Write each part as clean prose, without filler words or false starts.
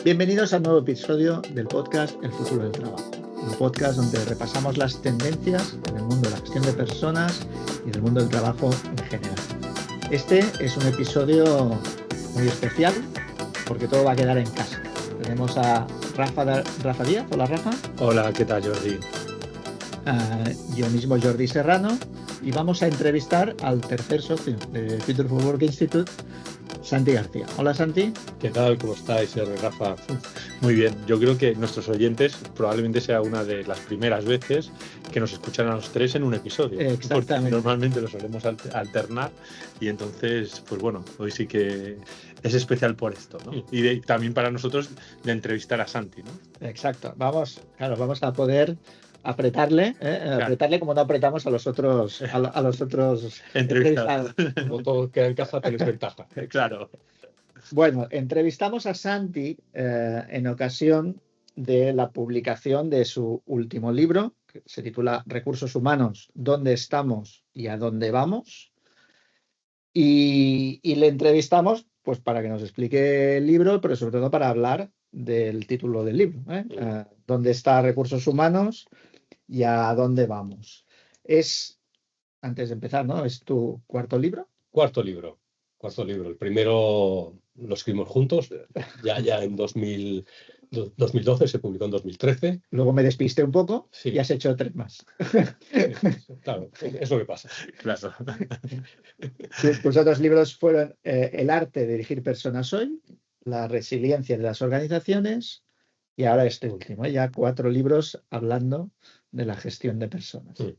Bienvenidos al nuevo episodio del podcast El futuro del trabajo, un podcast donde repasamos las tendencias en el mundo de la gestión de personas y del mundo del trabajo en general. Este es un episodio muy especial porque todo va a quedar en casa. Tenemos a Rafa Díaz. Hola, Rafa. Hola, ¿qué tal, Jordi? Yo mismo, Jordi Serrano, y vamos a entrevistar al tercer socio de Future for Work Institute, Santi García. Hola, Santi. ¿Qué tal? ¿Cómo estáis, Rafa? Muy bien. Yo creo que nuestros oyentes probablemente sea una de las primeras veces que nos escuchan a los tres en un episodio. Exactamente. Porque normalmente lo solemos alternar y entonces, pues bueno, hoy sí que es especial por esto, ¿no? Y también para nosotros de entrevistar a Santi, ¿no? Exacto. Vamos a poder apretarle, Claro. apretarle como no apretamos a los otros Entrevistados. Como todo queda en casa, tenéis ventaja. Claro. Bueno, entrevistamos a Santi en ocasión de la publicación de su último libro, que se titula Recursos Humanos, ¿dónde estamos y a dónde vamos? Y le entrevistamos pues para que nos explique el libro, pero sobre todo para hablar del título del libro, ¿dónde está Recursos Humanos y a dónde vamos? Antes de empezar, ¿no? ¿Es tu cuarto libro? Cuarto libro. El primero lo escribimos juntos, ya en 2012, se publicó en 2013. Luego me despisté un poco, Sí. Y has hecho 3 más. Sí, claro, es lo que pasa. Claro. Tus otros libros fueron El arte de dirigir personas hoy, La resiliencia de las organizaciones y ahora este último. Ya 4 libros hablando de la gestión de personas. Sí.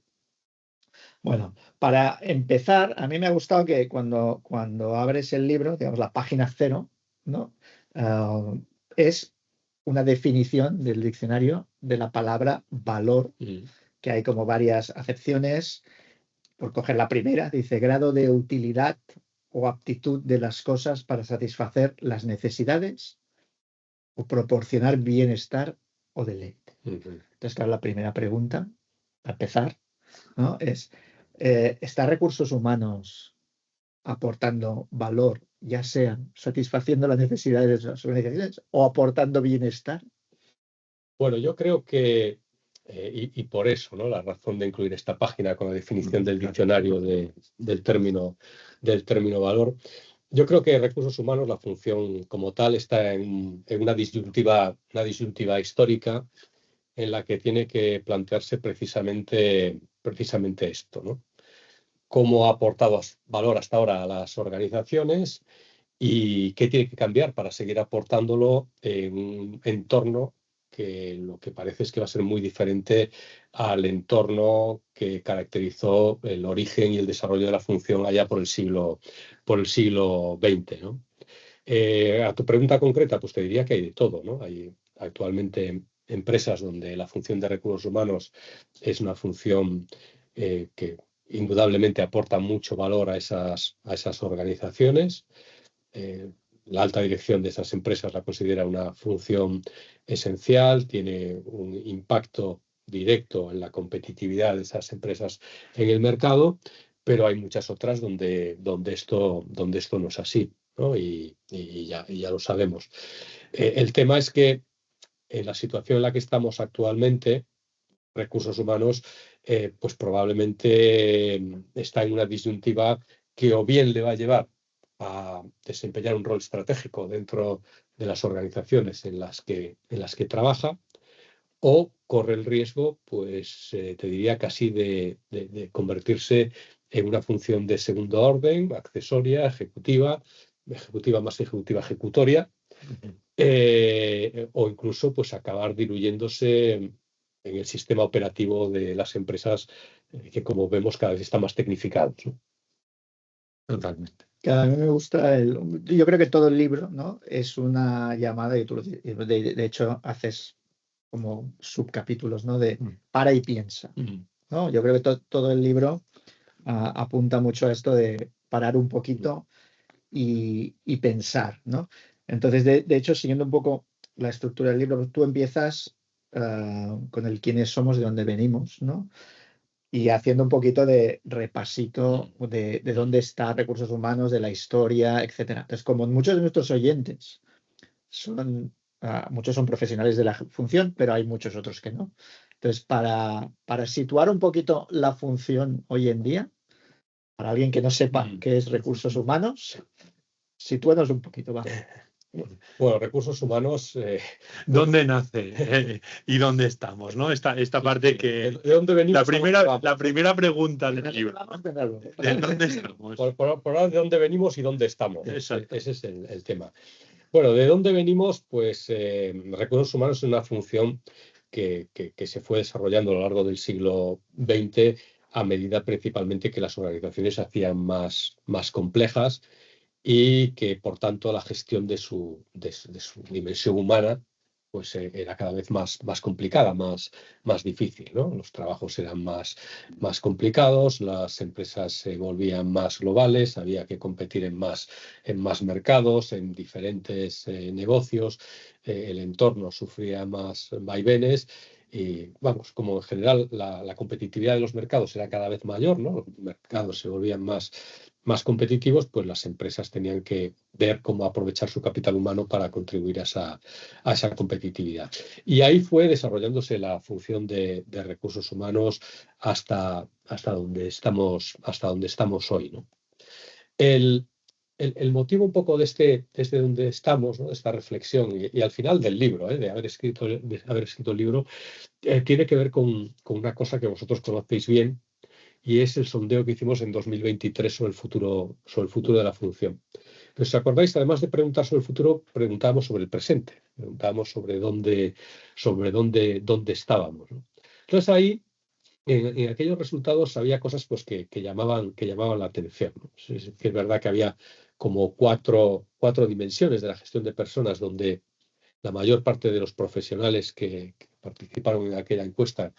Bueno, para empezar, a mí me ha gustado que cuando abres el libro, digamos la página 0, ¿no? Es una definición del diccionario de la palabra valor, que hay como varias acepciones. Por coger la primera, dice grado de utilidad o aptitud de las cosas para satisfacer las necesidades o proporcionar bienestar o deleite. Entonces, claro, la primera pregunta, para empezar, ¿no? Es, ¿está Recursos Humanos aportando valor, ya sean satisfaciendo las necesidades de las organizaciones o aportando bienestar? Bueno, yo creo que, y por eso, ¿no? La razón de incluir esta página con la definición del diccionario del término valor. Yo creo que Recursos Humanos, la función como tal, está en una disyuntiva histórica en la que tiene que plantearse precisamente esto, ¿no? Cómo ha aportado valor hasta ahora a las organizaciones y qué tiene que cambiar para seguir aportándolo en un entorno que lo que parece es que va a ser muy diferente al entorno que caracterizó el origen y el desarrollo de la función allá por el siglo XX, ¿no? A tu pregunta concreta, pues te diría que hay de todo, ¿no? Hay actualmente empresas donde la función de recursos humanos es una función que indudablemente aporta mucho valor a esas organizaciones. La alta dirección de esas empresas la considera una función esencial, tiene un impacto directo en la competitividad de esas empresas en el mercado, pero hay muchas otras donde esto no es así, ¿no? Y ya lo sabemos. El tema es que en la situación en la que estamos actualmente, Recursos Humanos, pues probablemente está en una disyuntiva que o bien le va a llevar a desempeñar un rol estratégico dentro de las organizaciones en las que trabaja, o corre el riesgo, pues te diría casi de convertirse en una función de segundo orden, accesoria, ejecutiva más ejecutoria, o incluso pues acabar diluyéndose en el sistema operativo de las empresas, que como vemos cada vez está más tecnificado, ¿no? Totalmente. A mí me gusta yo creo que todo el libro, ¿no? Es una llamada, y tú de hecho haces como subcapítulos, ¿no? De para y piensa, ¿no? Yo creo que todo el libro apunta mucho a esto de parar un poquito y pensar, ¿no? Entonces, de hecho, siguiendo un poco la estructura del libro, tú empiezas con el quiénes somos, de dónde venimos, ¿no? Y haciendo un poquito de repasito de dónde está Recursos Humanos, de la historia, etcétera. Entonces, como muchos de nuestros oyentes son Muchos son profesionales de la función, pero hay muchos otros que no. Entonces, para situar un poquito la función hoy en día, para alguien que no sepa qué es recursos humanos, sitúanos un poquito, va. Bueno, recursos humanos. ¿Dónde nace y dónde estamos? ¿No? Esta parte que. ¿De dónde venimos? La primera pregunta del libro. ¿De dónde estamos? Por hablar de dónde venimos y dónde estamos. Exacto. Ese es el tema. Bueno, ¿de dónde venimos? Pues recursos humanos es una función que se fue desarrollando a lo largo del siglo XX a medida principalmente que las organizaciones se hacían más complejas y que, por tanto, la gestión de su dimensión humana pues era cada vez más complicada, más difícil, ¿no? Los trabajos eran más complicados, las empresas se volvían más globales, había que competir en más mercados, en diferentes negocios, el entorno sufría más vaivenes. Y vamos, como en general la competitividad de los mercados era cada vez mayor, ¿no? Los mercados se volvían más competitivos, pues las empresas tenían que ver cómo aprovechar su capital humano para contribuir a esa competitividad. Y ahí fue desarrollándose la función de recursos humanos hasta donde estamos hoy, ¿no? El motivo un poco desde donde estamos, ¿no? De esta reflexión y al final del libro, de haber escrito el libro, tiene que ver con una cosa que vosotros conocéis bien, y es el sondeo que hicimos en 2023 sobre el futuro de la función. Pero si os acordáis, además de preguntar sobre el futuro, preguntábamos sobre el presente, preguntábamos sobre dónde estábamos, ¿no? Entonces ahí, en aquellos resultados había cosas pues, que llamaban la atención, ¿no? Es verdad que había como cuatro dimensiones de la gestión de personas donde la mayor parte de los profesionales que participaron en aquella encuesta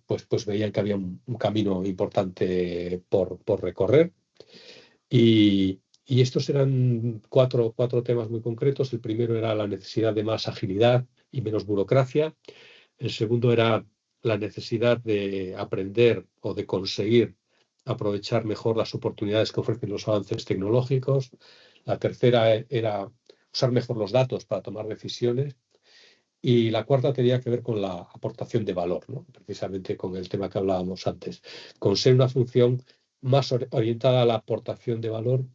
pues veían que había un camino importante por recorrer. Y estos eran cuatro temas muy concretos. El primero era la necesidad de más agilidad y menos burocracia. El segundo era la necesidad de aprender o de conseguir aprovechar mejor las oportunidades que ofrecen los avances tecnológicos. La tercera era usar mejor los datos para tomar decisiones. Y la cuarta tenía que ver con la aportación de valor, ¿no? Precisamente con el tema que hablábamos antes, con ser una función más orientada a la aportación de valor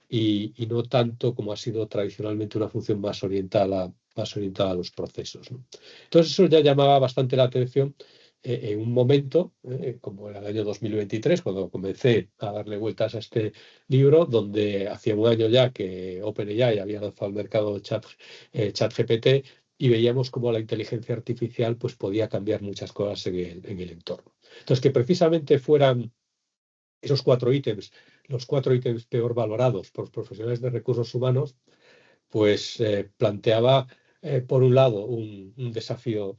y no tanto como ha sido tradicionalmente una función más orientada a los procesos, ¿no? Entonces eso ya llamaba bastante la atención en un momento, como era el año 2023, cuando comencé a darle vueltas a este libro, donde hacía un año ya que OpenAI había lanzado al mercado ChatGPT, y veíamos cómo la inteligencia artificial pues, podía cambiar muchas cosas en el entorno. Entonces, que precisamente fueran esos los cuatro ítems peor valorados por los profesionales de recursos humanos, pues planteaba, por un lado, un desafío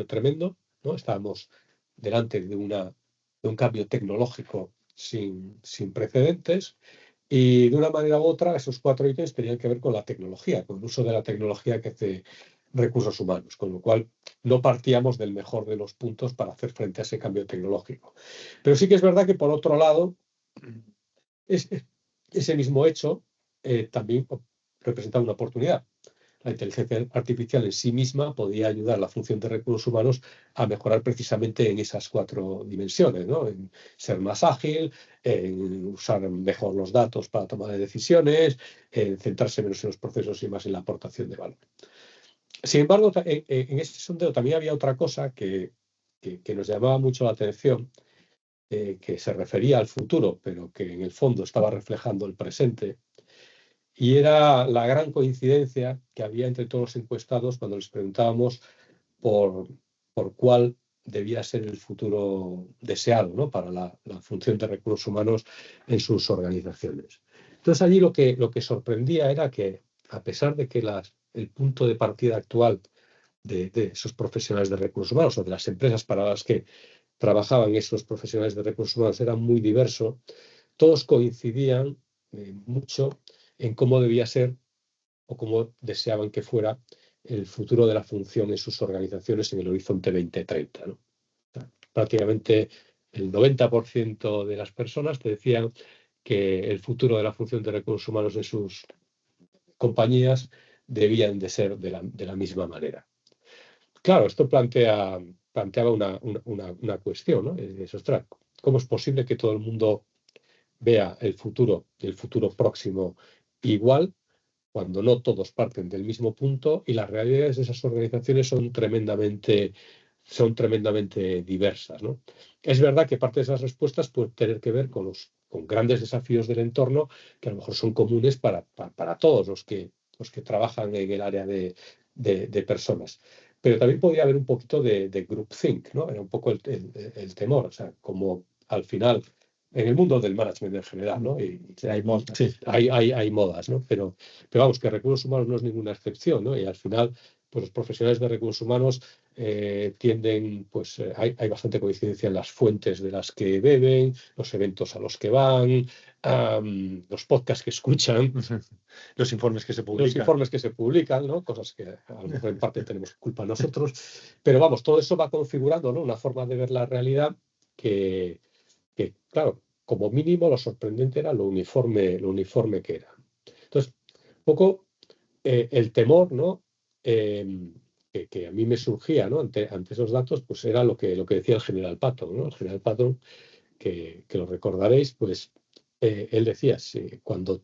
tremendo, ¿no? Estábamos delante de un cambio tecnológico sin precedentes. Y de una manera u otra, esos cuatro ítems tenían que ver con la tecnología, con el uso de la tecnología que hace recursos humanos, con lo cual no partíamos del mejor de los puntos para hacer frente a ese cambio tecnológico. Pero sí que es verdad que, por otro lado, ese mismo hecho también representaba una oportunidad. La inteligencia artificial en sí misma podía ayudar a la función de recursos humanos a mejorar precisamente en esas cuatro dimensiones, ¿no? En ser más ágil, en usar mejor los datos para tomar decisiones, en centrarse menos en los procesos y más en la aportación de valor. Sin embargo, en ese sondeo también había otra cosa que nos llamaba mucho la atención, que se refería al futuro, pero que en el fondo estaba reflejando el presente. Y era la gran coincidencia que había entre todos los encuestados cuando les preguntábamos por cuál debía ser el futuro deseado, ¿no? Para la función de recursos humanos en sus organizaciones. Entonces allí lo que sorprendía era que, a pesar de que el punto de partida actual de esos profesionales de recursos humanos o de las empresas para las que trabajaban esos profesionales de recursos humanos era muy diverso, todos coincidían mucho en cómo debía ser o cómo deseaban que fuera el futuro de la función en sus organizaciones en el horizonte 2030, ¿no? O sea, prácticamente el 90% de las personas te decían que el futuro de la función de recursos humanos en sus compañías debían de ser de la misma manera. Claro, esto planteaba una cuestión, ¿no? Es, ostras, ¿cómo es posible que todo el mundo vea el futuro próximo igual cuando no todos parten del mismo punto y las realidades de esas organizaciones son tremendamente diversas, ¿no? Es verdad que parte de esas respuestas pueden tener que ver con grandes desafíos del entorno que a lo mejor son comunes para todos los que trabajan en el área de personas. Pero también podría haber un poquito de groupthink, ¿no? Era un poco el temor, o sea, como al final, en el mundo del management en general, ¿no? Sí, hay modas. Sí, hay modas, ¿no? Pero vamos, que recursos humanos no es ninguna excepción, ¿no? Y al final, pues los profesionales de recursos humanos tienden, pues hay bastante coincidencia en las fuentes de las que beben, los eventos a los que van, los podcasts que escuchan, los informes que se publican, ¿no? Cosas que a lo mejor en parte tenemos culpa nosotros, pero vamos, todo eso va configurando, ¿no? Una forma de ver la realidad que claro, como mínimo lo sorprendente era lo uniforme que era. Entonces, un poco el temor, ¿no? Que a mí me surgía, ¿no? ante esos datos, pues era lo que decía el general Patton, ¿no? El general Patton, que lo recordaréis, pues él decía, sí, cuando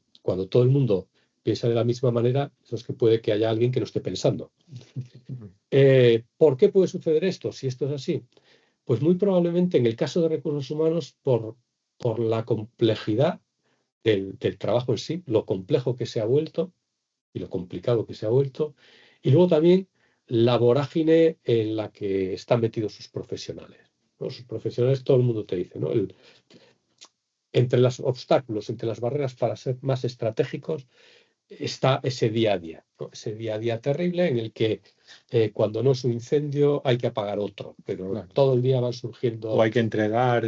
todo el mundo piensa de la misma manera, eso es que puede que haya alguien que no esté pensando. ¿Por qué puede suceder esto? Si esto es así, pues muy probablemente en el caso de recursos humanos, por la complejidad del trabajo en sí, lo complejo que se ha vuelto y lo complicado que se ha vuelto, y luego también la vorágine en la que están metidos sus profesionales, ¿no? Sus profesionales, todo el mundo te dice, ¿no? Entre los obstáculos, entre las barreras para ser más estratégicos, está ese día a día, ¿no? Ese día a día terrible en el que cuando no es un incendio hay que apagar otro, pero claro, todo el día van surgiendo... O hay que entregar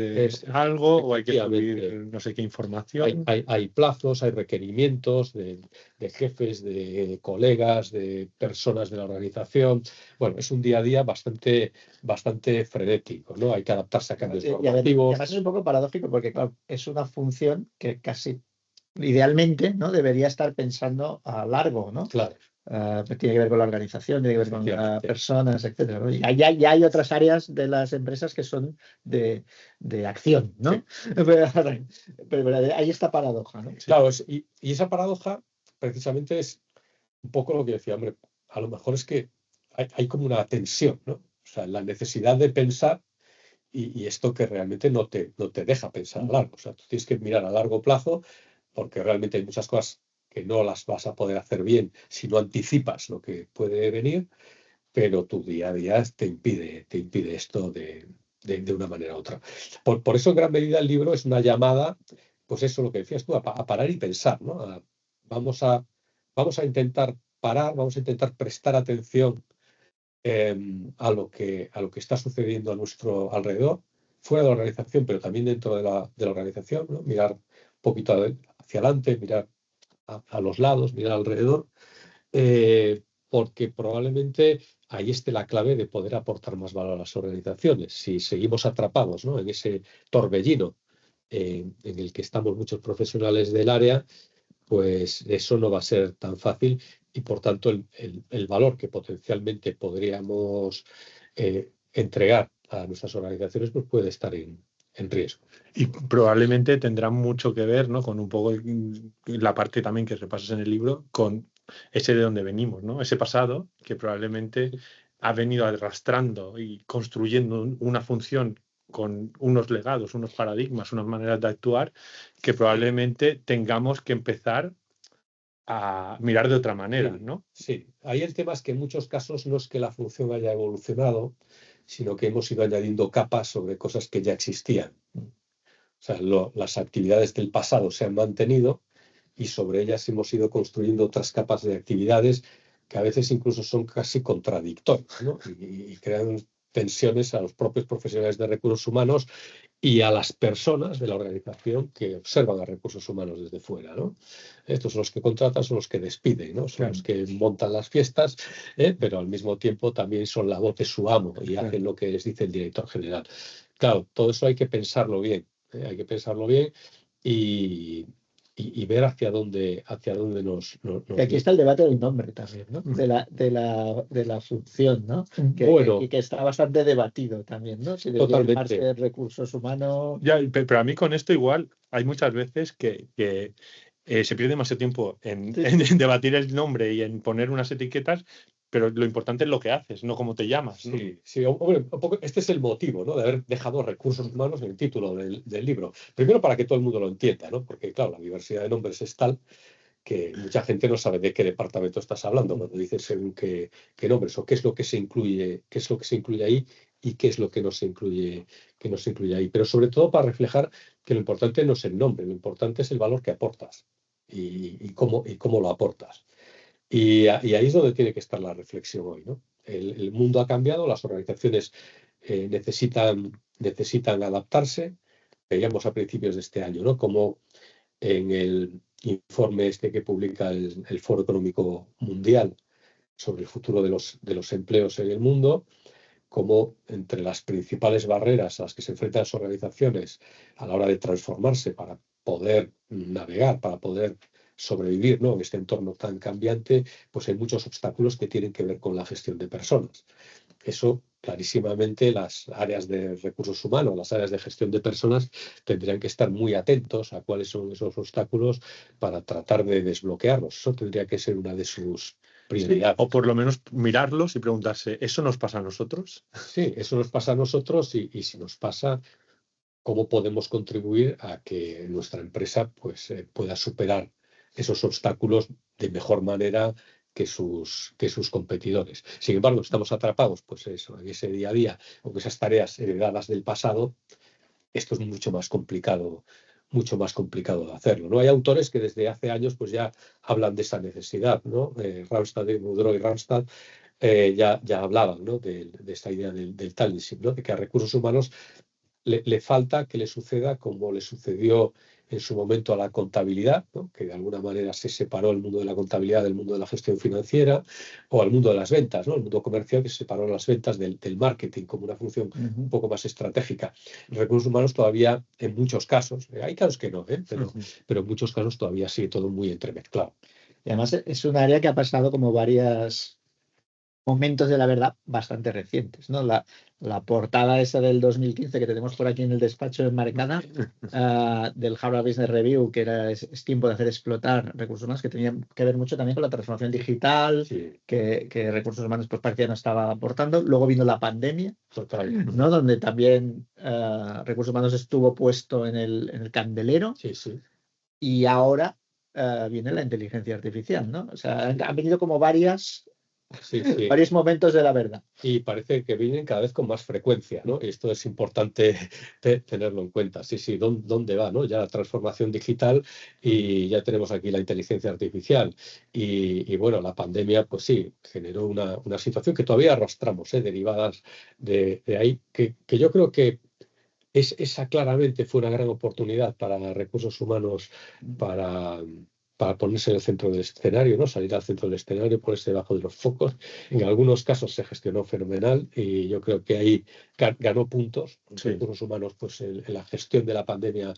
algo, o hay que subir no sé qué información. Hay plazos, hay requerimientos de jefes, de colegas, de personas de la organización. Bueno, es un día a día bastante frenético, ¿no? Hay que adaptarse a cambios normativos. Y además es un poco paradójico porque, claro, es una función que casi idealmente, ¿no? Debería estar pensando a largo, ¿no? Claro. Tiene que ver con la organización, tiene que ver con Efectivamente. personas, etcétera, ¿no? Y ya hay otras áreas de las empresas que son de acción, ¿no? Sí. Pero hay esta paradoja, ¿no? Claro, y esa paradoja precisamente es un poco lo que decía, hombre, a lo mejor es que hay como una tensión, ¿no? O sea, la necesidad de pensar y esto que realmente no te deja pensar a largo. O sea, tú tienes que mirar a largo plazo porque realmente hay muchas cosas que no las vas a poder hacer bien si no anticipas lo que puede venir, pero tu día a día te impide esto de una manera u otra. Por eso, en gran medida, el libro es una llamada, pues eso, lo que decías tú, a parar y pensar, ¿no? Vamos a intentar parar, vamos a intentar prestar atención a lo que está sucediendo a nuestro alrededor, fuera de la organización, pero también dentro de la organización, ¿no? Mirar un poquito hacia adelante, mirar a los lados, mirar alrededor, porque probablemente ahí esté la clave de poder aportar más valor a las organizaciones. Si seguimos atrapados, ¿no? En ese torbellino en el que estamos muchos profesionales del área, pues eso no va a ser tan fácil y por tanto el valor que potencialmente podríamos entregar a nuestras organizaciones pues puede estar en riesgo. Y probablemente tendrá mucho que ver, ¿no? Con un poco la parte también que repasas en el libro, con ese de donde venimos, ¿no? Ese pasado que probablemente ha venido arrastrando y construyendo una función con unos legados, unos paradigmas, unas maneras de actuar que probablemente tengamos que empezar a mirar de otra manera, ¿no? Sí, ahí el tema es que en muchos casos no es que la función haya evolucionado, sino que hemos ido añadiendo capas sobre cosas que ya existían. O sea, las actividades del pasado se han mantenido y sobre ellas hemos ido construyendo otras capas de actividades que a veces incluso son casi contradictorias, ¿no? Y crean tensiones a los propios profesionales de recursos humanos y a las personas de la organización que observan a recursos humanos desde fuera, ¿no? Estos son los que contratan, son los que despiden, ¿no? Son los que montan las fiestas, pero al mismo tiempo también son la voz de su amo y hacen lo que les dice el director general. Claro, todo eso hay que pensarlo bien, hay que pensarlo bien y y ver hacia dónde nos Y aquí está el debate del nombre también, ¿no? De la función, ¿no? Bueno, Y que está bastante debatido también, ¿no? Si debería llamarse totalmente. recursos humanos. Ya, pero a mí con esto igual hay muchas veces que se pierde demasiado tiempo en, Sí, en debatir el nombre y en poner unas etiquetas, pero lo importante es lo que haces, no cómo te llamas, ¿no? Sí, hombre, un poco, este es el motivo, ¿no? De haber dejado recursos humanos en el título del libro. Primero para que todo el mundo lo entienda, ¿no? Porque, claro, la diversidad de nombres es tal que mucha gente no sabe de qué departamento estás hablando cuando dices según qué nombres o qué es lo que se incluye, qué es lo que se incluye ahí y qué es lo que no se incluye ahí. Pero sobre todo para reflejar que lo importante no es el nombre, lo importante es el valor que aportas y cómo lo aportas. Y ahí es donde tiene que estar la reflexión hoy, ¿no? El mundo ha cambiado, las organizaciones necesitan adaptarse. Veíamos a principios de este año, ¿no? Como en el informe este que publica el Foro Económico Mundial sobre el futuro de los empleos en el mundo, como entre las principales barreras a las que se enfrentan las organizaciones a la hora de transformarse para poder navegar, para poder sobrevivir, ¿no? En este entorno tan cambiante, pues hay muchos obstáculos que tienen que ver con la gestión de personas. Eso, clarísimamente, las áreas de recursos humanos, las áreas de gestión de personas, tendrían que estar muy atentos a cuáles son esos obstáculos para tratar de desbloquearlos. Eso tendría que ser una de sus prioridades. O por lo menos mirarlos y preguntarse, ¿eso nos pasa a nosotros? Sí, eso nos pasa a nosotros y si nos pasa, ¿cómo podemos contribuir a que nuestra empresa pues, pueda superar esos obstáculos de mejor manera que sus competidores? Sin embargo, estamos atrapados pues eso, en ese día a día, con esas tareas heredadas del pasado. Esto es mucho más complicado de hacerlo, ¿no? Hay autores que desde hace años pues ya hablan de esa necesidad, ¿no? Ramstad, Boudreau y Ramstad ya hablaban, ¿no? de esta idea del talentship, ¿no? De que a recursos humanos le falta que le suceda como le sucedió en su momento a la contabilidad, ¿no? Que de alguna manera se separó el mundo de la contabilidad del mundo de la gestión financiera, o al mundo de las ventas, ¿no? El mundo comercial que se separó las ventas del marketing como una función un poco más estratégica. En recursos humanos todavía, en muchos casos, hay casos que no, pero en muchos casos todavía sigue todo muy entremezclado. Y además es un área que ha pasado como varios momentos de la verdad bastante recientes, ¿no? La portada esa del 2015 que tenemos por aquí en el despacho enmarcada, del Harvard Business Review, que era es tiempo de hacer explotar recursos humanos, que tenía que ver mucho también con la transformación digital, Sí, que recursos humanos pues parecía no estaba aportando. Luego vino la pandemia, total. ¿no? Donde también recursos humanos estuvo puesto en el candelero, Sí, sí. y ahora viene la inteligencia artificial, ¿no? O sea, han venido como varios momentos de la verdad. Y parece que vienen cada vez con más frecuencia, ¿no? Y esto es importante tenerlo en cuenta. Sí, ¿dónde va, ¿no? Ya la transformación digital y ya tenemos aquí la inteligencia artificial. Y bueno, la pandemia, pues sí, generó una situación que todavía arrastramos, derivadas de ahí, que yo creo que esa claramente fue una gran oportunidad para recursos humanos para ponerse en el centro del escenario, ¿no? Salir al centro del escenario, ponerse debajo de los focos. En algunos casos se gestionó fenomenal y yo creo que ahí ganó puntos. Sí. Recursos humanos, pues en la gestión de la pandemia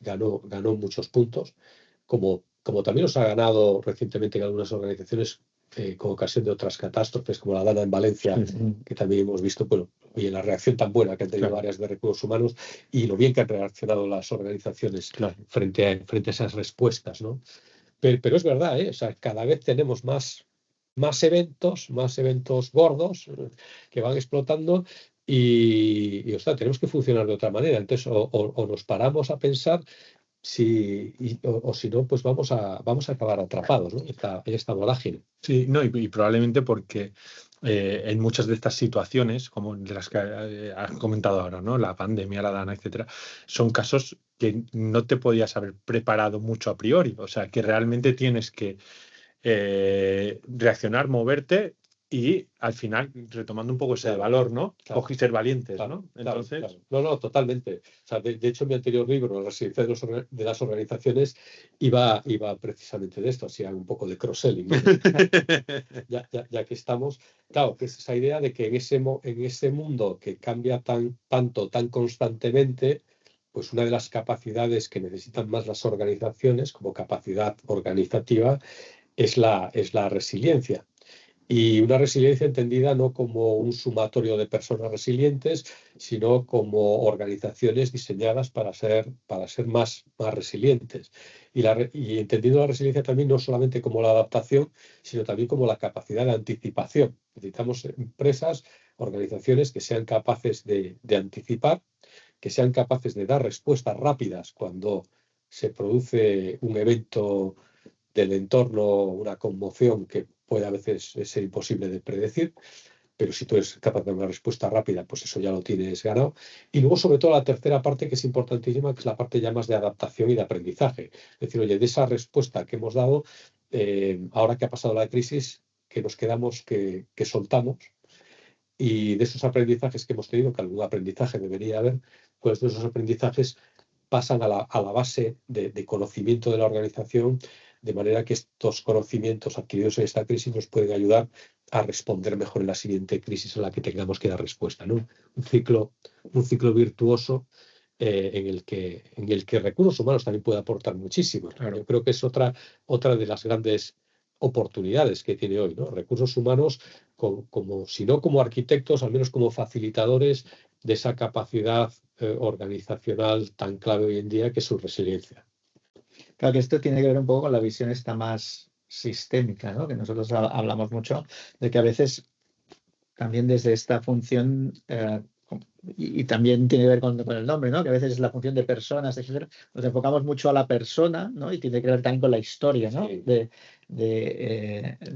ganó muchos puntos, como también nos ha ganado recientemente en algunas organizaciones con ocasión de otras catástrofes, como la Dana en Valencia, que también hemos visto, bueno, y la reacción tan buena que han tenido áreas de recursos humanos y lo bien que han reaccionado las organizaciones frente a esas respuestas, ¿no? Pero es verdad, o sea, cada vez tenemos más eventos gordos que van explotando y o sea, tenemos que funcionar de otra manera. Entonces, o nos paramos a pensar o si no, pues vamos a acabar atrapados, ¿no? En esta vorágine. Sí, no, y probablemente porque en muchas de estas situaciones, como de las que has comentado ahora, ¿no? La pandemia, la Dana, etcétera, son casos que no te podías haber preparado mucho a priori. O sea, que realmente tienes que reaccionar, moverte y al final, retomando un poco ese valor, ¿no? Coge y ser valientes, ¿no? Entonces... No, totalmente. O sea, de hecho, mi anterior libro, La residencia de las organizaciones, iba precisamente de esto, así un poco de cross-selling, ¿no? ya que estamos. Claro, que es esa idea de que en ese mundo que cambia tan constantemente, pues una de las capacidades que necesitan más las organizaciones como capacidad organizativa es la resiliencia. Y una resiliencia entendida no como un sumatorio de personas resilientes, sino como organizaciones diseñadas para ser más resilientes. Y entendiendo la resiliencia también no solamente como la adaptación, sino también como la capacidad de anticipación. Necesitamos empresas, organizaciones que sean capaces de anticipar, que sean capaces de dar respuestas rápidas cuando se produce un evento del entorno, una conmoción que puede a veces ser imposible de predecir, pero si tú eres capaz de dar una respuesta rápida, pues eso ya lo tienes ganado. Y luego, sobre todo, la tercera parte, que es importantísima, que es la parte ya más de adaptación y de aprendizaje. Es decir, oye, de esa respuesta que hemos dado, ahora que ha pasado la crisis, que nos quedamos, que soltamos, y de esos aprendizajes que hemos tenido, que algún aprendizaje debería haber, pues de esos aprendizajes pasan a la base de conocimiento de la organización, de manera que estos conocimientos adquiridos en esta crisis nos pueden ayudar a responder mejor en la siguiente crisis a la que tengamos que dar respuesta, ¿no? Un ciclo virtuoso en el que recursos humanos también puede aportar muchísimo. Claro. Yo creo que es otra de las grandes oportunidades que tiene hoy, ¿no? Recursos humanos si no como arquitectos, al menos como facilitadores de esa capacidad organizacional tan clave hoy en día, que es su resiliencia. Claro que esto tiene que ver un poco con la visión esta más sistémica, ¿no? Que nosotros hablamos mucho de que a veces también desde esta función, y también tiene que ver con el nombre, ¿no? Que a veces es la función de personas, etcétera. Nos enfocamos mucho a la persona, ¿no? Y tiene que ver también con la historia, ¿no? Sí. De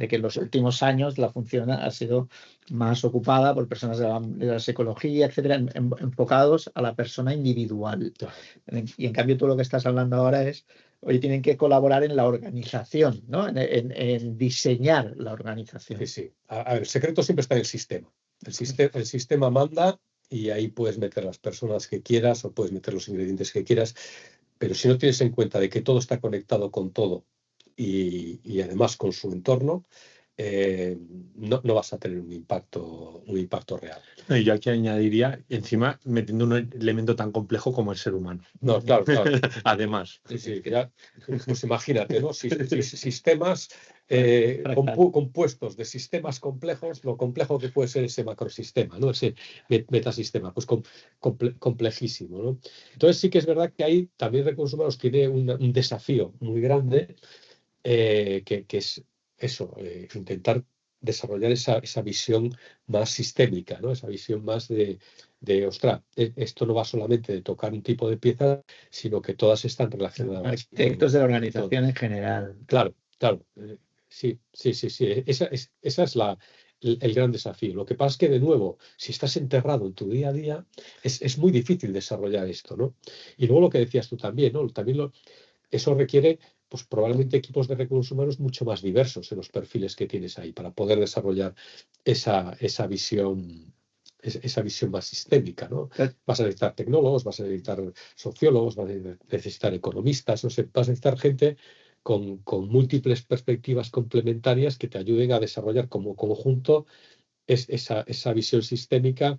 que en los últimos años la función ha sido más ocupada por personas de la psicología, etcétera, enfocados a la persona individual. Claro. Y en cambio tú lo que estás hablando ahora es, oye, tienen que colaborar en la organización, ¿no? En diseñar la organización. Sí, sí. A ver, el secreto siempre está en el sistema. El sistema manda y ahí puedes meter las personas que quieras o puedes meter los ingredientes que quieras, pero si no tienes en cuenta de que todo está conectado con todo y además con su entorno, no vas a tener un impacto real. Y yo aquí añadiría, encima, metiendo un elemento tan complejo como el ser humano. No, claro. Además. Sí, pues imagínate, ¿no? Sistemas compuestos de sistemas complejos, lo complejo que puede ser ese macrosistema, ¿no? Ese metasistema, pues complejísimo, ¿no? Entonces sí que es verdad que ahí también Recursos Humanos tiene un desafío muy grande, que es eso, intentar desarrollar esa visión más sistémica, ¿no? Esa visión más de ostras, esto no va solamente de tocar un tipo de pieza, sino que todas están relacionadas. Arquitectos de la organización en general. Claro. Sí. Esa es el gran desafío. Lo que pasa es que, de nuevo, si estás enterrado en tu día a día, es muy difícil desarrollar esto, ¿no? Y luego lo que decías tú también, ¿no? Eso requiere, pues probablemente equipos de recursos humanos mucho más diversos en los perfiles que tienes ahí para poder desarrollar esa visión más sistémica, ¿no? Vas a necesitar tecnólogos, vas a necesitar sociólogos, vas a necesitar economistas, no sé, vas a necesitar gente con múltiples perspectivas complementarias que te ayuden a desarrollar como conjunto esa visión sistémica,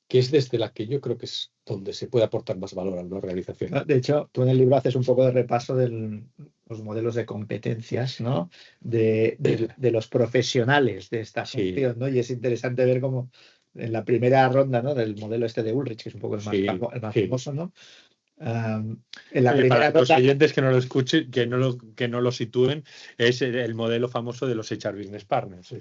que es desde la que yo creo que es donde se puede aportar más valor a una organización. De hecho, tú en el libro haces un poco de repaso de los modelos de competencias, ¿no? De los profesionales de esta función, ¿no? Y es interesante ver cómo en la primera ronda, ¿no? Del modelo este de Ulrich, que es un poco el más famoso, ¿no? En la primera para los oyentes que no lo escuchen, que no lo sitúen, es el modelo famoso de los HR Business Partners.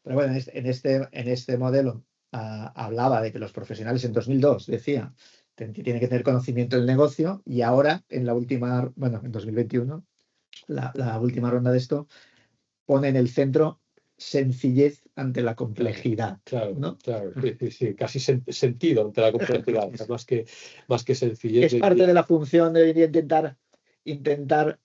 Pero bueno, en este modelo hablaba de que los profesionales en 2002 decía que tienen que tener conocimiento del negocio, y ahora en 2021, la última ronda de esto pone en el centro sencillez ante la complejidad. Claro, ¿no? claro. Sí, casi sentido ante la complejidad, más que sencillez. Es parte de la función de intentar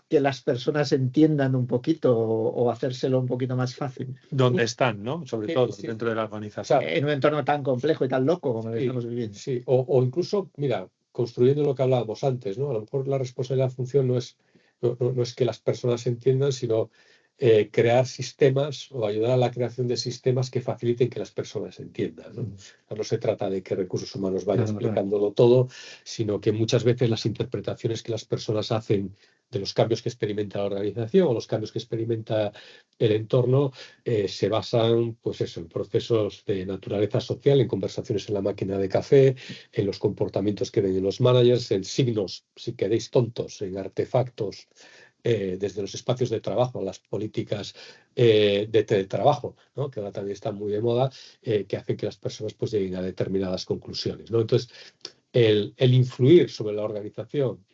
que las personas entiendan un poquito o hacérselo un poquito más fácil. ¿Dónde están, no? Sobre todo dentro de la organización. En un entorno tan complejo y tan loco como el que estamos viviendo. Sí, o incluso, mira, construyendo lo que hablábamos antes, ¿no? A lo mejor la responsabilidad de la función no es que las personas entiendan, sino crear sistemas o ayudar a la creación de sistemas que faciliten que las personas entiendan, ¿no? No se trata de que recursos humanos vaya explicándolo todo, sino que muchas veces las interpretaciones que las personas hacen de los cambios que experimenta la organización o los cambios que experimenta el entorno se basan, pues eso, en procesos de naturaleza social, en conversaciones en la máquina de café, en los comportamientos que ven en los managers, en signos, si queréis, tontos, en artefactos, desde los espacios de trabajo, las políticas de teletrabajo, ¿no? Que ahora también están muy de moda, que hacen que las personas pues lleguen a determinadas conclusiones, ¿no? Entonces, el influir sobre la organización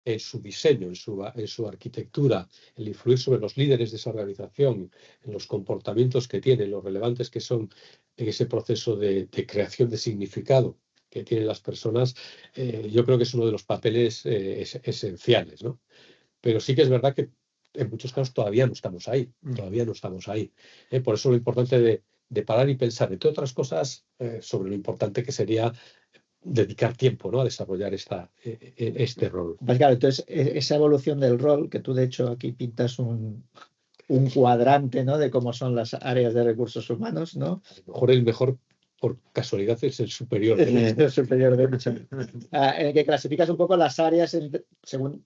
en su diseño, en su arquitectura, el influir sobre los líderes de esa organización, en los comportamientos que tienen, los relevantes que son en ese proceso de creación de significado que tienen las personas, yo creo que es uno de los papeles esenciales, ¿no? Pero sí que es verdad que en muchos casos todavía no estamos ahí, todavía no estamos ahí. Por eso lo importante de parar y pensar, entre otras cosas, sobre lo importante que sería dedicar tiempo, ¿no? A desarrollar este rol. Pues claro, entonces esa evolución del rol, que tú de hecho aquí pintas un cuadrante, ¿no? De cómo son las áreas de recursos humanos, ¿no? A lo mejor el mejor, por casualidad, es el superior. El superior derecho. En el que clasificas un poco las áreas según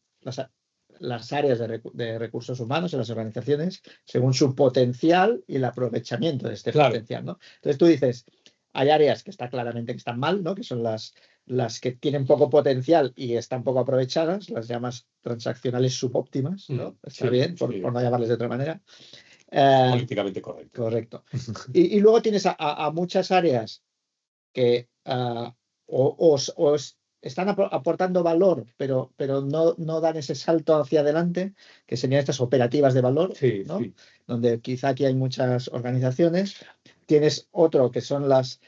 las áreas de recursos humanos en las organizaciones, según su potencial y el aprovechamiento de este potencial, ¿no? Entonces tú dices, hay áreas que está claramente que están mal, ¿no? Que son las que tienen poco potencial y están poco aprovechadas, las llamas transaccionales subóptimas, ¿no? Está bien, por no llamarles de otra manera. Políticamente correcto. Correcto. Y luego tienes a muchas áreas que están aportando valor, pero no dan ese salto hacia adelante, que serían estas operativas de valor, ¿no? Sí. Donde quizá aquí hay muchas organizaciones. Tienes otro que son las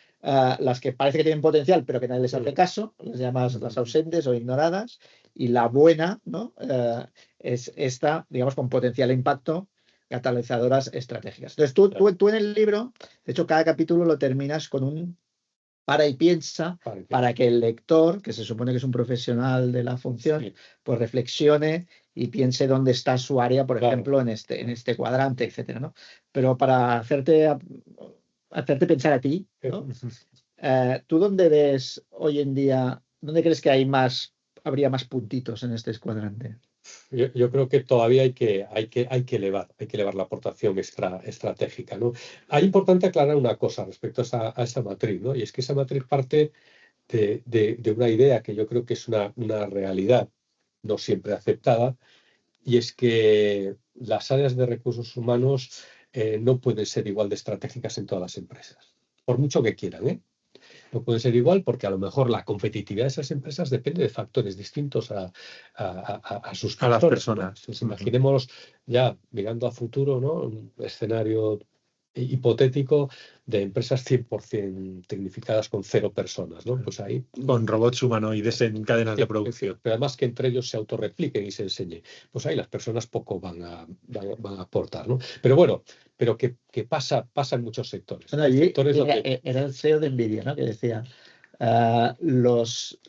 que parece que tienen potencial, pero que nadie les hace caso, las llamas las ausentes o ignoradas, y la buena, ¿no? Es esta, digamos, con potencial e impacto, catalizadoras estratégicas. Entonces, tú en el libro, de hecho, cada capítulo lo terminas con un para y piensa, para que el lector, que se supone que es un profesional de la función, pues reflexione y piense dónde está su área, por ejemplo, en este cuadrante, etcétera, ¿no? Pero para hacerte pensar a ti, ¿no? ¿Tú dónde ves hoy en día, dónde crees que habría más puntitos en este cuadrante? Yo creo que todavía hay que elevar la aportación estratégica, ¿no? Hay importante aclarar una cosa respecto a esa matriz, ¿no? Y es que esa matriz parte de una idea que yo creo que es una realidad no siempre aceptada, y es que las áreas de recursos humanos no pueden ser igual de estratégicas en todas las empresas, por mucho que quieran, ¿eh? No puede ser igual porque a lo mejor la competitividad de esas empresas depende de factores distintos a sus a las personas. ¿No? Entonces, imaginémonos ya mirando a futuro, ¿no? Un escenario hipotético de empresas 100% tecnificadas con 0 personas, ¿no? Pues ahí... Con robots humanoides en cadenas de producción. Pero además que entre ellos se autorrepliquen y se enseñen. Pues ahí las personas poco van a aportar, ¿no? Pero bueno, que pasa en muchos sectores. Bueno, era el CEO de NVIDIA, ¿no? Que decía, los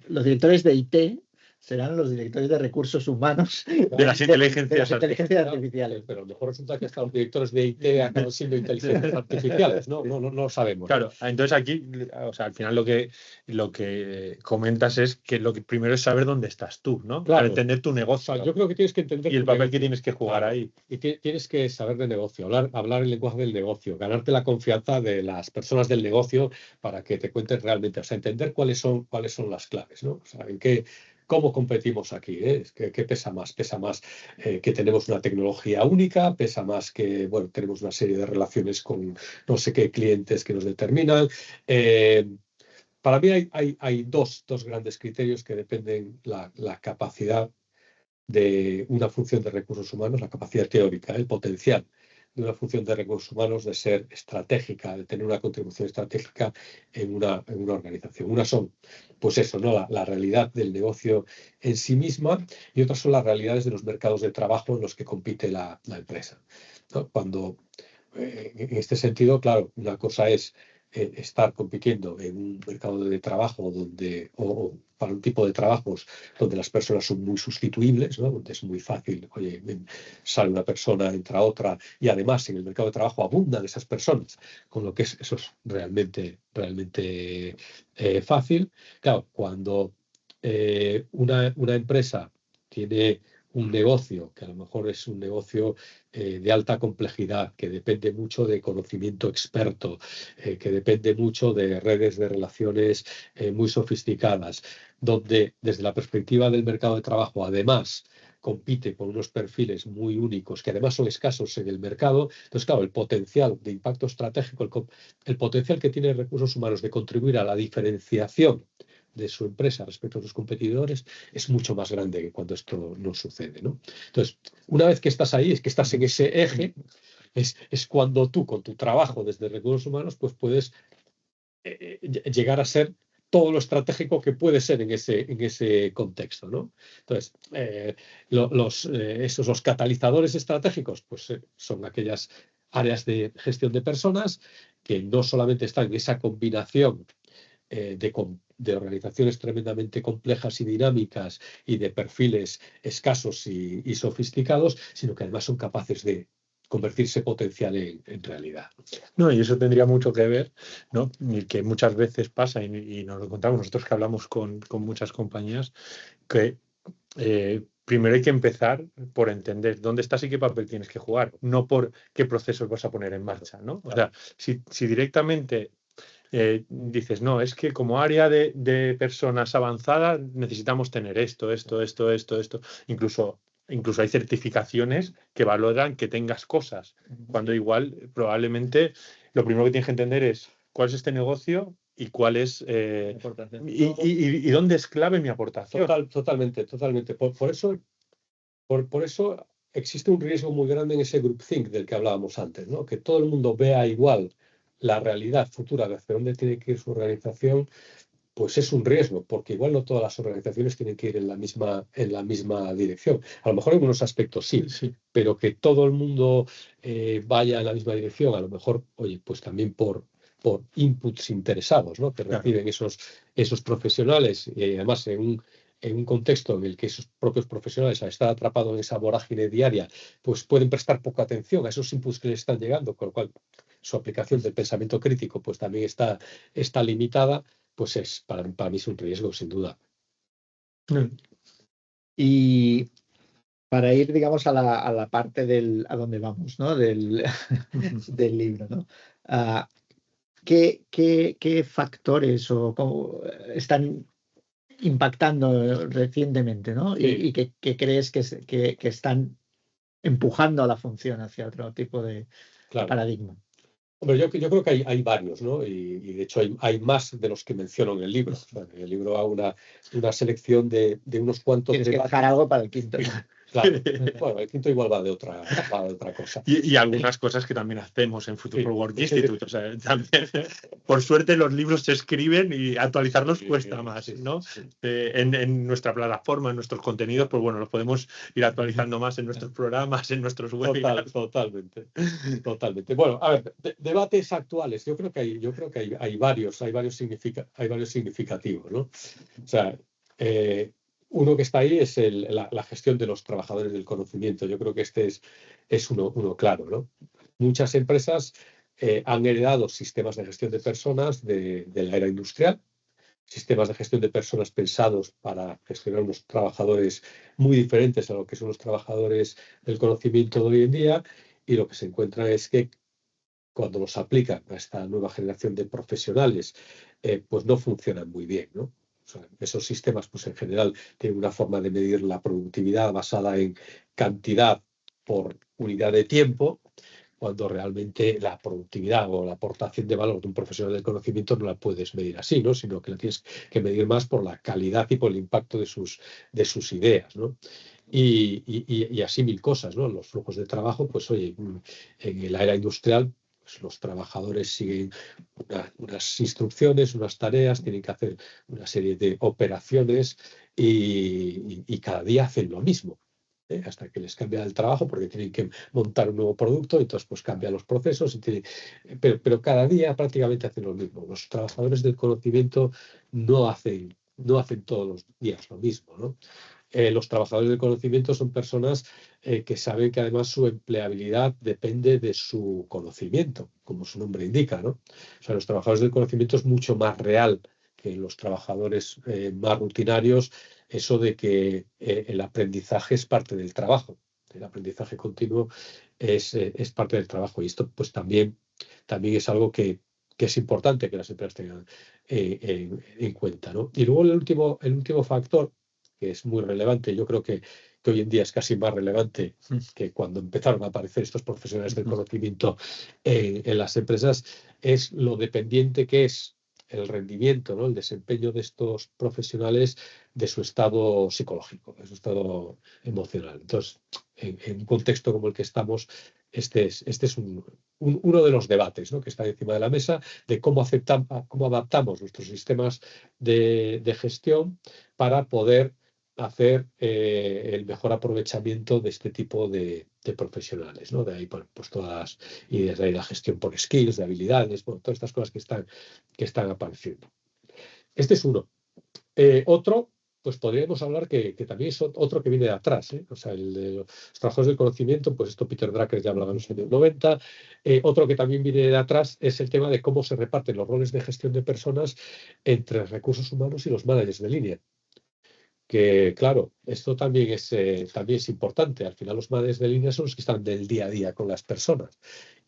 directores de IT serán los directores de recursos humanos de las inteligencias artificiales. Pero a lo mejor resulta que hasta los directores de IT acaban siendo inteligencias artificiales. No lo sabemos. Claro, entonces aquí, o sea, al final lo que comentas es que lo que primero es saber dónde estás tú, ¿no? Claro. Para entender tu negocio. O sea, yo creo que tienes que entender y el papel que tienes que jugar ahí. Y tienes que saber de negocio, hablar el lenguaje del negocio, ganarte la confianza de las personas del negocio para que te cuenten realmente, o sea, entender cuáles son las claves, ¿no? O sea, ¿cómo competimos aquí? ¿Qué pesa más? Pesa más que tenemos una tecnología única, pesa más que, bueno, tenemos una serie de relaciones con no sé qué clientes que nos determinan. Para mí hay dos grandes criterios que dependen la capacidad de una función de recursos humanos, la capacidad teórica, el potencial de una función de recursos humanos de ser estratégica, de tener una contribución estratégica en una organización. Unas son, pues eso, ¿no? La realidad del negocio en sí misma, y otras son las realidades de los mercados de trabajo en los que compite la empresa, ¿no? Cuando, en este sentido, claro, una cosa es estar compitiendo en un mercado de trabajo o para un tipo de trabajos donde las personas son muy sustituibles, ¿no? Donde es muy fácil, oye, sale una persona, entra otra, y además en el mercado de trabajo abundan esas personas, con lo que eso es realmente fácil. Claro, cuando una empresa tiene un negocio, que a lo mejor es un negocio de alta complejidad, que depende mucho de conocimiento experto, que depende mucho de redes de relaciones muy sofisticadas, donde desde la perspectiva del mercado de trabajo, además, compite con unos perfiles muy únicos, que además son escasos en el mercado. Entonces, claro, el potencial de impacto estratégico, el potencial que tiene recursos humanos de contribuir a la diferenciación de su empresa respecto a sus competidores es mucho más grande que cuando esto no sucede, ¿no? Entonces, una vez que estás ahí, es que estás en ese eje, es cuando tú, con tu trabajo desde recursos humanos, pues puedes llegar a ser todo lo estratégico que puede ser en ese contexto, ¿no? Entonces, los catalizadores estratégicos, pues son aquellas áreas de gestión de personas que no solamente están en esa combinación de organizaciones tremendamente complejas y dinámicas y de perfiles escasos y sofisticados, sino que además son capaces de convertirse potencial en realidad. No, y eso tendría mucho que ver, ¿no? Y que muchas veces pasa, y nos lo contamos nosotros que hablamos con muchas compañías, que primero hay que empezar por entender dónde estás y qué papel tienes que jugar, no por qué procesos vas a poner en marcha, ¿no? O sea, si directamente dices, no, es que como área de personas avanzadas necesitamos tener esto. Incluso hay certificaciones que valoran que tengas cosas, cuando igual probablemente lo primero que tienes que entender es cuál es este negocio y cuál es y dónde es clave mi aportación. Totalmente. Por eso existe un riesgo muy grande en ese groupthink del que hablábamos antes, ¿no? Que todo el mundo vea igual la realidad futura de hacia dónde tiene que ir su organización, pues es un riesgo, porque igual no todas las organizaciones tienen que ir en la misma dirección. A lo mejor en unos aspectos sí, pero que todo el mundo vaya en la misma dirección, a lo mejor, oye, pues también por inputs interesados, ¿no? Que reciben esos profesionales, y además en un contexto en el que esos propios profesionales, al estar atrapados en esa vorágine diaria, pues pueden prestar poca atención a esos inputs que les están llegando, con lo cual su aplicación del pensamiento crítico pues también está limitada, pues para mí es un riesgo, sin duda. Y para ir, digamos, a la parte a donde vamos, ¿no? del libro, ¿no? ¿Qué factores o cómo están impactando recientemente, ¿no? Sí. Y que crees que están empujando a la función hacia otro tipo de paradigma? Hombre, yo creo que hay varios, ¿no? Y de hecho hay más de los que menciono en el libro. O sea, en el libro hago una selección de unos cuantos. Tienes que dejar algo para el quinto. Claro. Bueno, el quinto igual va de otra cosa. Y algunas cosas que también hacemos en Future for Work Institute. O sea, también, por suerte los libros se escriben y actualizarlos cuesta más, ¿no? En nuestra plataforma, en nuestros contenidos, pues bueno, los podemos ir actualizando más en nuestros programas, en nuestros webinars. Totalmente. Bueno, a ver, debates actuales. Yo creo que hay varios significativos, ¿no? O sea, uno que está ahí es la gestión de los trabajadores del conocimiento. Yo creo que este es uno claro, ¿no? Muchas empresas han heredado sistemas de gestión de personas de la era industrial, sistemas de gestión de personas pensados para gestionar unos trabajadores muy diferentes a lo que son los trabajadores del conocimiento de hoy en día, y lo que se encuentra es que cuando los aplican a esta nueva generación de profesionales, pues no funcionan muy bien, ¿no? O sea, esos sistemas, pues en general, tienen una forma de medir la productividad basada en cantidad por unidad de tiempo, cuando realmente la productividad o la aportación de valor de un profesional del conocimiento no la puedes medir así, ¿no? Sino que la tienes que medir más por la calidad y por el impacto de sus ideas, ¿no? Y así mil cosas, ¿no? Los flujos de trabajo, pues oye, en la era industrial, pues los trabajadores siguen unas instrucciones, unas tareas, tienen que hacer una serie de operaciones y cada día hacen lo mismo. hasta que les cambia el trabajo porque tienen que montar un nuevo producto, entonces pues cambian los procesos, pero cada día prácticamente hacen lo mismo. Los trabajadores del conocimiento no hacen todos los días lo mismo, ¿no? Los trabajadores del conocimiento son personas que saben que además su empleabilidad depende de su conocimiento, como su nombre indica, ¿no? O sea, los trabajadores del conocimiento es mucho más real que los trabajadores más rutinarios, eso de que el aprendizaje es parte del trabajo, el aprendizaje continuo es parte del trabajo y esto pues también es algo que es importante que las empresas tengan en cuenta, ¿no? Y luego el último factor que es muy relevante, yo creo que hoy en día es casi más relevante que cuando empezaron a aparecer estos profesionales del conocimiento en las empresas, es lo dependiente que es el rendimiento, ¿no? El desempeño de estos profesionales de su estado psicológico, de su estado emocional. Entonces, en un contexto como el que estamos, este es uno de los debates, ¿no? Que está encima de la mesa de cómo adaptamos nuestros sistemas de gestión para poder hacer el mejor aprovechamiento de este tipo de profesionales, ¿no? De ahí pues todas las ideas de la gestión por skills, de habilidades, bueno, todas estas cosas que están apareciendo. Este es uno. Otro, pues podríamos hablar que también es otro que viene de atrás, ¿eh? O sea, el de los trabajadores del conocimiento, pues esto Peter Drucker ya hablaba en los años 90. Otro que también viene de atrás es el tema de cómo se reparten los roles de gestión de personas entre recursos humanos y los managers de línea. Que claro, esto también es importante. Al final los managers de línea son los que están del día a día con las personas